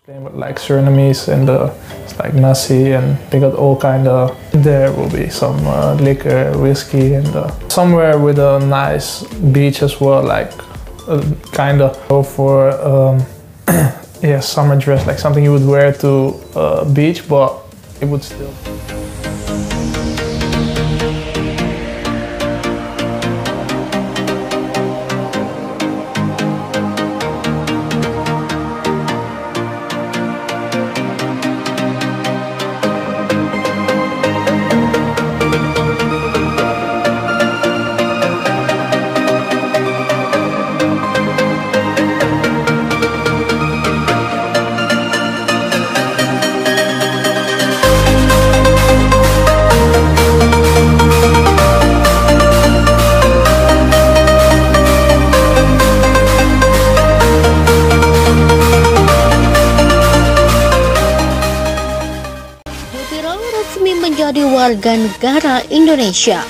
Playing with like Surinamese and it's like nasi, and they got all kind of. There will be some liquor, whiskey, and somewhere with a nice beach as well, like kind of go for yeah, summer dress, like something you would wear to beach, but it would still. Resmi menjadi warga negara Indonesia.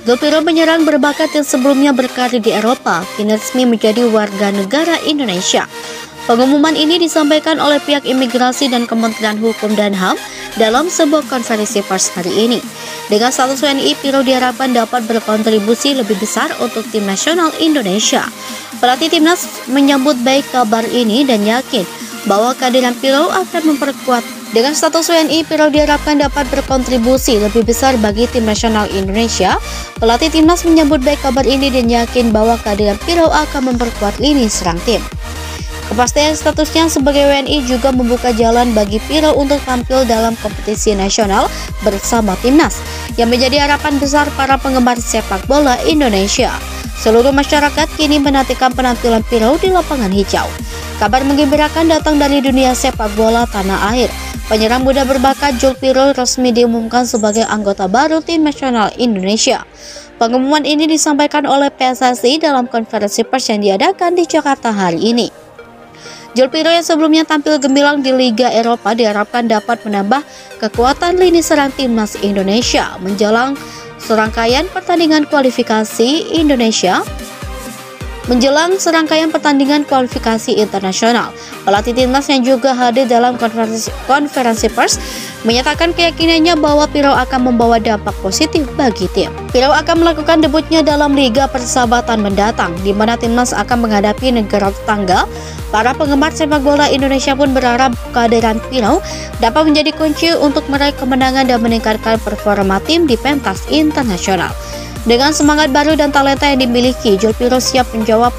Zulpiro menyerang berbakat yang sebelumnya berkarir di Eropa, kini resmi menjadi warga negara Indonesia. Pengumuman ini disampaikan oleh pihak imigrasi dan Kementerian Hukum dan HAM dalam sebuah konferensi pers hari ini. Dengan status WNI, Piro diharapkan dapat berkontribusi lebih besar untuk tim nasional Indonesia. Pelatih timnas menyambut baik kabar ini dan yakin bahwa kehadiran Piro akan memperkuat. Dengan status WNI, Piro diharapkan dapat berkontribusi lebih besar bagi tim nasional Indonesia. Pelatih timnas menyambut baik kabar ini dan yakin bahwa kehadiran Piro akan memperkuat lini serang tim. Kepastian statusnya sebagai WNI juga membuka jalan bagi Piro untuk tampil dalam kompetisi nasional bersama timnas, yang menjadi harapan besar para penggemar sepak bola Indonesia. Seluruh masyarakat kini menantikan penampilan Piro di lapangan hijau. Kabar menggembirakan datang dari dunia sepak bola tanah air. Penyerang muda berbakat Zulpiro resmi diumumkan sebagai anggota baru tim nasional Indonesia. Pengumuman ini disampaikan oleh PSSI dalam konferensi pers yang diadakan di Jakarta hari ini. Zulpiro yang sebelumnya tampil gemilang di Liga Eropa diharapkan dapat menambah kekuatan lini serang timnas Indonesia menjelang serangkaian pertandingan kualifikasi Indonesia. Menjelang serangkaian pertandingan kualifikasi internasional, pelatih timnas yang juga hadir dalam konferensi pers menyatakan keyakinannya bahwa Piro akan membawa dampak positif bagi tim. Piro akan melakukan debutnya dalam Liga Persahabatan mendatang, di mana timnas akan menghadapi negara tetangga. Para penggemar sepak bola Indonesia pun berharap kehadiran Piro dapat menjadi kunci untuk meraih kemenangan dan meningkatkan performa tim di pentas internasional. Dengan semangat baru dan talenta yang dimiliki, Zulpiro siap menjawab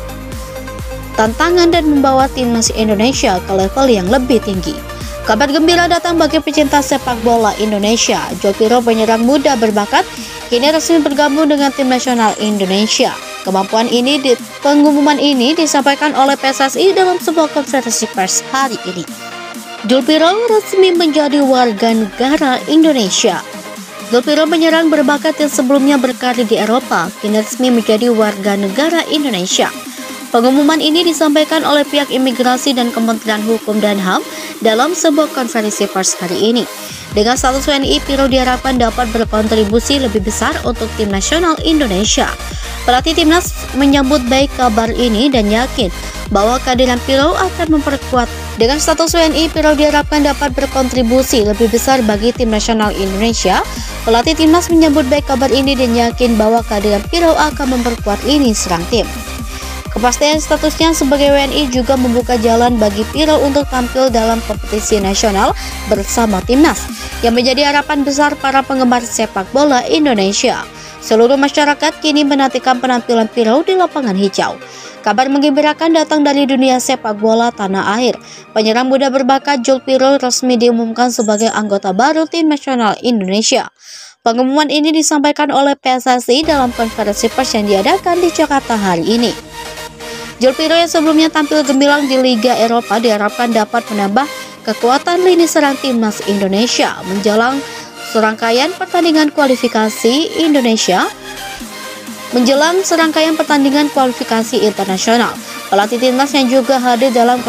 tantangan dan membawa timnas Indonesia ke level yang lebih tinggi. Kabar gembira datang bagi pecinta sepak bola Indonesia. Zulpiro, penyerang muda berbakat, kini resmi bergabung dengan tim nasional Indonesia. Pengumuman ini disampaikan oleh PSSI dalam sebuah konferensi pers hari ini. Zulpiro resmi menjadi warga negara Indonesia. Zulpiro menyerang berbakat yang sebelumnya berkarir di Eropa, kini resmi menjadi warga negara Indonesia. Pengumuman ini disampaikan oleh pihak imigrasi dan Kementerian Hukum dan HAM dalam sebuah konferensi pers hari ini. Dengan status WNI, Piro diharapkan dapat berkontribusi lebih besar untuk tim nasional Indonesia. Pelatih timnas menyambut baik kabar ini dan yakin bahwa kehadiran Piro akan memperkuat. Dengan status WNI, Piro diharapkan dapat berkontribusi lebih besar bagi tim nasional Indonesia. Pelatih timnas menyambut baik kabar ini dan yakin bahwa kehadiran Piro akan memperkuat lini serang tim. Kepastian statusnya sebagai WNI juga membuka jalan bagi Piro untuk tampil dalam kompetisi nasional bersama timnas, yang menjadi harapan besar para penggemar sepak bola Indonesia. Seluruh masyarakat kini menantikan penampilan Piro di lapangan hijau. Kabar menggembirakan datang dari dunia sepak bola tanah air. Penyerang muda berbakat Zulpiro resmi diumumkan sebagai anggota baru tim nasional Indonesia. Pengumuman ini disampaikan oleh PSSI dalam konferensi pers yang diadakan di Jakarta hari ini. Zulpiro yang sebelumnya tampil gemilang di Liga Eropa diharapkan dapat menambah kekuatan lini serang timnas Indonesia menjelang serangkaian pertandingan kualifikasi Indonesia. Menjelang serangkaian pertandingan kualifikasi internasional, pelatih timnas yang juga hadir dalam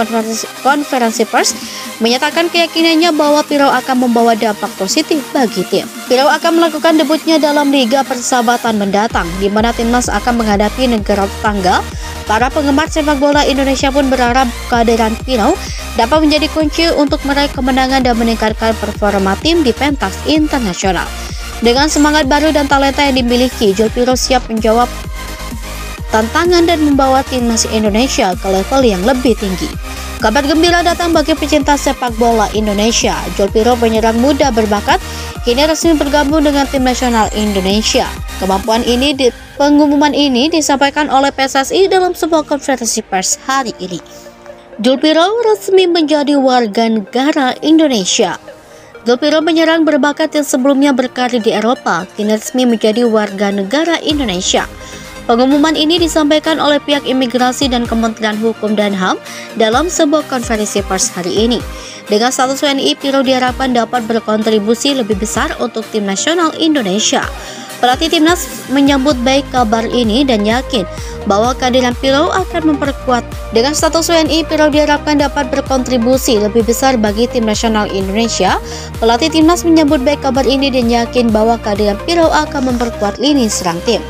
konferensi pers menyatakan keyakinannya bahwa Piro akan membawa dampak positif bagi tim. Piro akan melakukan debutnya dalam Liga Persahabatan mendatang, di mana timnas akan menghadapi negara tetangga. Para penggemar sepak bola Indonesia pun berharap kehadiran Pirau dapat menjadi kunci untuk meraih kemenangan dan meningkatkan performa tim di pentas internasional. Dengan semangat baru dan talenta yang dimiliki, Joel Pirau siap menjawab tantangan dan membawa timnas Indonesia ke level yang lebih tinggi. Kabar gembira datang bagi pecinta sepak bola Indonesia. Joel Pirau, penyerang muda berbakat, kini resmi bergabung dengan tim nasional Indonesia. Pengumuman ini disampaikan oleh PSSI dalam sebuah konferensi pers hari ini. Joel Pirau resmi menjadi warga negara Indonesia. Joel Pirau, penyerang berbakat yang sebelumnya berkarir di Eropa, kini resmi menjadi warga negara Indonesia. Pengumuman ini disampaikan oleh pihak imigrasi dan Kementerian Hukum dan HAM dalam sebuah konferensi pers hari ini. Dengan status WNI, Pirau diharapkan dapat berkontribusi lebih besar untuk tim nasional Indonesia. Pelatih timnas menyambut baik kabar ini dan yakin bahwa kehadiran Pirau akan memperkuat. Dengan status WNI, Pirau diharapkan dapat berkontribusi lebih besar bagi tim nasional Indonesia. Pelatih timnas menyambut baik kabar ini dan yakin bahwa kehadiran Pirau akan memperkuat lini serang tim.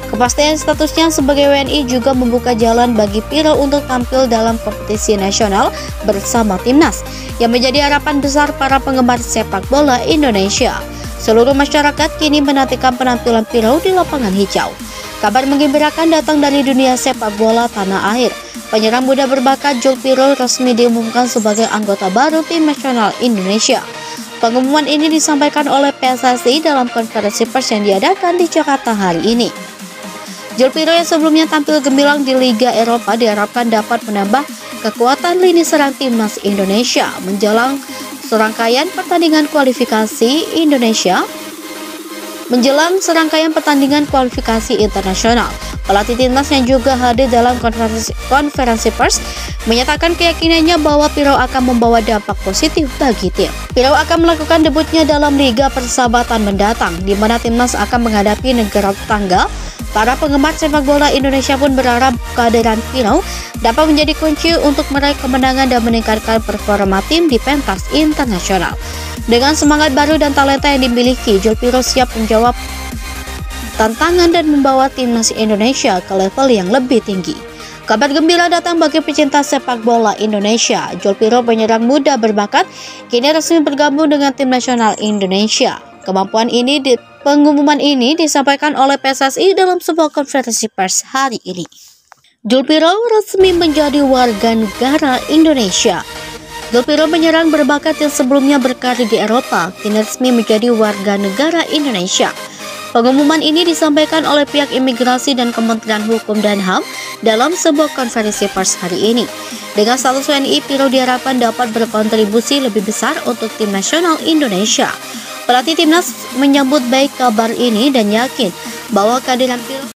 Kepastian statusnya sebagai WNI juga membuka jalan bagi Pirau untuk tampil dalam kompetisi nasional bersama timnas, yang menjadi harapan besar para penggemar sepak bola Indonesia. Seluruh masyarakat kini menantikan penampilan Pirau di lapangan hijau. Kabar menggembirakan datang dari dunia sepak bola tanah air. Penyerang muda berbakat Joel Pirau resmi diumumkan sebagai anggota baru tim nasional Indonesia. Pengumuman ini disampaikan oleh PSSI dalam konferensi pers yang diadakan di Jakarta hari ini. Joel Pirau yang sebelumnya tampil gemilang di Liga Eropa diharapkan dapat menambah kekuatan lini serang timnas Indonesia menjelang serangkaian pertandingan kualifikasi internasional. Pelatih timnas yang juga hadir dalam konferensi pers menyatakan keyakinannya bahwa Pirau akan membawa dampak positif bagi tim. Pirau akan melakukan debutnya dalam Liga Persahabatan mendatang, di mana timnas akan menghadapi negara tetangga. Para penggemar sepak bola Indonesia pun berharap kehadiran Pirau dapat menjadi kunci untuk meraih kemenangan dan meningkatkan performa tim di pentas internasional. Dengan semangat baru dan talenta yang dimiliki, Joel Pirau siap menjawab tantangan dan membawa timnas Indonesia ke level yang lebih tinggi. Kabar gembira datang bagi pecinta sepak bola Indonesia. Joel Pirau, penyerang muda berbakat, kini resmi bergabung dengan tim nasional Indonesia. Pengumuman ini disampaikan oleh PSSI dalam sebuah konferensi pers hari ini. Joel Pirau resmi menjadi warga negara Indonesia. Joel Pirau, penyerang berbakat yang sebelumnya berkarir di Eropa, kini resmi menjadi warga negara Indonesia. Pengumuman ini disampaikan oleh pihak imigrasi dan Kementerian Hukum dan HAM dalam sebuah konferensi pers hari ini. Dengan status WNI, Pirau diharapkan dapat berkontribusi lebih besar untuk tim nasional Indonesia. Pelatih timnas menyambut baik kabar ini dan yakin bahwa kehadiran Pirau